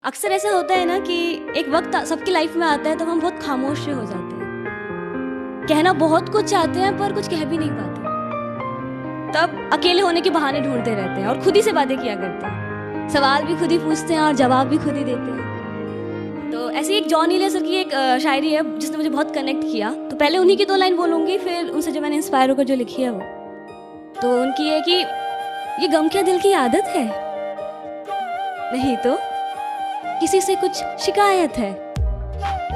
अक्सर ऐसा होता है ना कि एक वक्त सबकी लाइफ में आता है तो हम बहुत खामोश से हो जाते हैं। कहना बहुत कुछ चाहते हैं पर कुछ कह भी नहीं पाते। तब अकेले होने के बहाने ढूंढते रहते हैं और खुद ही से बातें किया करते हैं। सवाल भी खुद ही पूछते हैं और जवाब भी खुद ही देते हैं। तो ऐसी एक जॉन इलेसर की एक शायरी है जिसने मुझे बहुत कनेक्ट किया। तो पहले उन्हीं की 2 लाइन बोलूँगी, फिर उनसे जो मैंने इंस्पायर होकर जो लिखी है वो। तो उनकी है कि ये गम क्या दिल की आदत है, नहीं तो किसी से कुछ शिकायत है,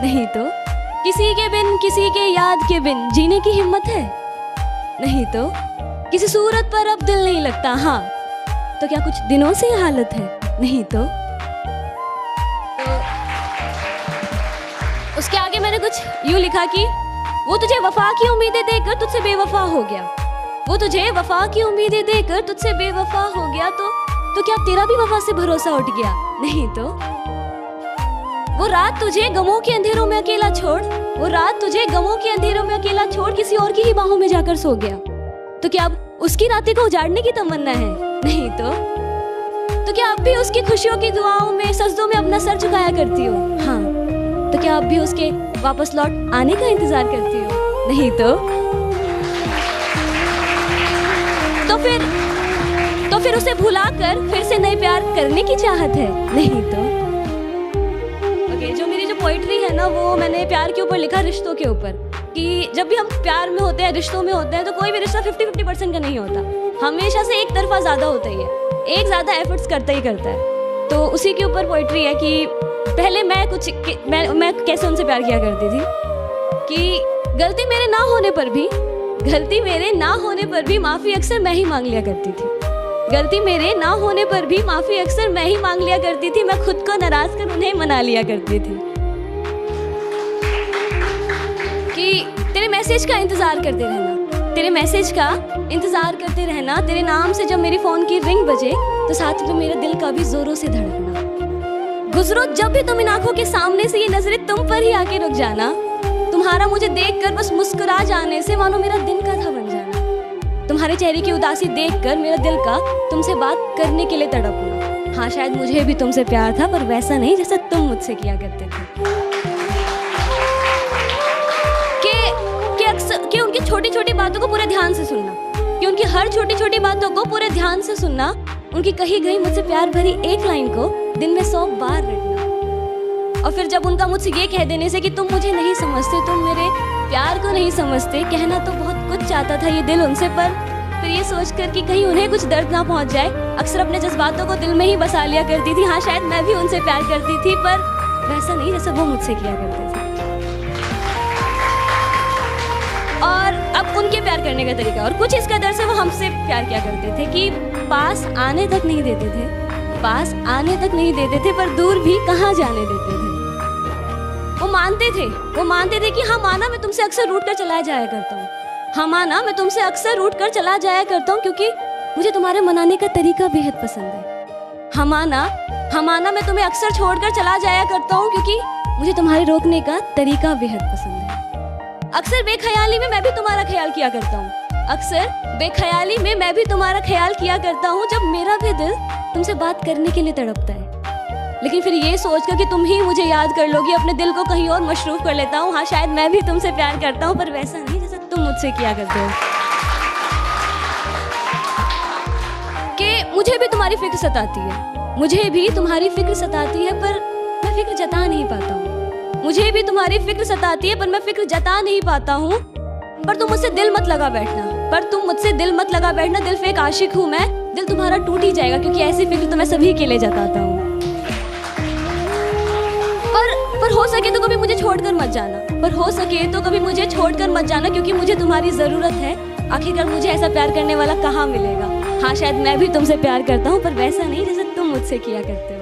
नहीं तो किसी के बिन, किसी के याद के बिन जीने की हिम्मत है, नहीं तो किसी सूरत पर अब दिल नहीं लगता, हाँ तो क्या कुछ दिनों से ये हालत है, नहीं तो उसके आगे मैंने कुछ यूं लिखा कि वो तुझे वफा की उम्मीदें देकर तुझसे बेवफा हो गया, वो तुझे वफा की उम्मीदें देकर तुझसे बेवफा हो गया, तो क्या तेरा भी वफा से भरोसा उठ गया, नहीं तो वो रात तुझे गमों के अंधेरों में अकेला छोड़, वो रात तुझे गमों के अंधेरों में अकेला छोड़ किसी और की ही बाहों में जाकर सो गया, तो क्या अब उसकी रातें को उजाड़ने की तमन्ना है, नहीं तो क्या अब भी उसकी खुशियों की दुआओं में सजदों में अपना सर झुकाया करती हो, हाँ तो क्या अब भी उसके वापस लौट आने का इंतजार करती हो, नहीं तो फिर उसे भुलाकर फिर से नए प्यार करने की चाहत है, नहीं तो जो मेरी जो पोइट्री है ना वो मैंने प्यार के ऊपर लिखा, रिश्तों के ऊपर, कि जब भी हम प्यार में होते हैं, रिश्तों में होते हैं, तो कोई भी रिश्ता 50-50% का नहीं होता, हमेशा से एक तरफा ज्यादा होता ही है, एक ज्यादा एफर्ट्स करता ही करता है। तो उसी के ऊपर पोइट्री है कि पहले मैं कैसे उनसे प्यार किया करती थी कि गलती मेरे ना होने पर भी माफी अक्सर मैं ही मांग लिया करती थी, गलती मेरे ना होने पर भी माफी अक्सर मैं ही मांग लिया करती थी, मैं खुद को नाराज कर उन्हें मना लिया करती थी कि तेरे मैसेज का इंतजार करते रहना, तेरे मैसेज का इंतजार करते रहना, तेरे नाम से जब मेरी फोन की रिंग बजे तो साथ में मेरे दिल का भी जोरों से धड़कना, गुजरो जब भी तुम इन आंखों के सामने से ये नजरें तुम पर ही आके रुक जाना, तुम्हारा मुझे देखकर बस मुस्कुरा जाने से मानो मेरा दिन का था बन जाना, तुम्हारे चेहरे की उदासी देखकर मेरा दिल का तुमसे बात करने के लिए तड़पना, हाँ शायद मुझे भी तुमसे प्यार था पर वैसा नहीं जैसा तुम मुझसे किया करते थे, कि उनकी छोटी छोटी बातों को पूरे ध्यान से सुनना, कि उनकी हर छोटी छोटी बातों को पूरे ध्यान से सुनना, उनकी कही गई मुझसे प्यार भरी एक लाइन को दिन में 100 बार रटना, और फिर जब उनका मुझसे ये कह देने से कि तुम मुझे नहीं समझते, तुम मेरे प्यार को नहीं समझते, कहना तो बहुत कुछ चाहता था ये दिल उनसे, पर फिर ये सोचकर कि कहीं उन्हें कुछ दर्द ना पहुंच जाए, अक्सर अपने जज्बातों को दिल में ही बसा लिया करती थी, हाँ शायद मैं भी उनसे प्यार करती थी पर वैसा नहीं जैसा वो मुझसे किया करते थे। और अब उनके प्यार करने का तरीका और कुछ इस कदर से वो हमसे प्यार किया करते थे कि पास आने तक नहीं देते थे, पर दूर भी कहाँ जाने देते थे। वो मानते थे कि हाँ माना मैं तुमसे अक्सर रूठ कर चला जाया करता हूँ, हाँ माना मैं तुमसे अक्सर रूठ कर चला जाया करता हूँ क्योंकि मुझे तुम्हारे मनाने का तरीका बेहद पसंद है, हाँ माना मैं तुम्हें अक्सर छोड़कर चला जाया करता हूँ क्योंकि मुझे तुम्हारे रोकने का तरीका बेहद पसंद है। अक्सर बेख्याली में मैं भी तुम्हारा ख्याल किया करता हूँ, जब मेरा भी दिल तुमसे बात करने के लिए तड़पता है, लेकिन फिर ये सोचकर कि तुम ही मुझे याद कर लोगी अपने दिल को कहीं और मशरूफ कर लेता हूँ, हाँ शायद मैं भी तुमसे प्यार करता हूँ पर वैसा नहीं जैसा तुम मुझसे किया करते हो, कि मुझे भी तुम्हारी फिक्र सताती है पर मैं फिक्र जता नहीं पाता हूँ, मुझे भी तुम्हारी फिक्र सताती है पर मैं फिक्र जता नहीं पाता हूँ, पर तुम मुझसे दिल मत लगा बैठना, दिल फेक आशिक हूँ मैं, दिल तुम्हारा टूट ही जाएगा क्योंकि ऐसी फिक्र तो मैं सभी के लिए जताता हूँ, पर हो सके तो कभी मुझे छोड़कर मत जाना, क्योंकि मुझे तुम्हारी जरूरत है, आखिरकार मुझे ऐसा प्यार करने वाला कहाँ मिलेगा, हाँ शायद मैं भी तुमसे प्यार करता हूँ पर वैसा नहीं जैसा तुम मुझसे किया करते हो।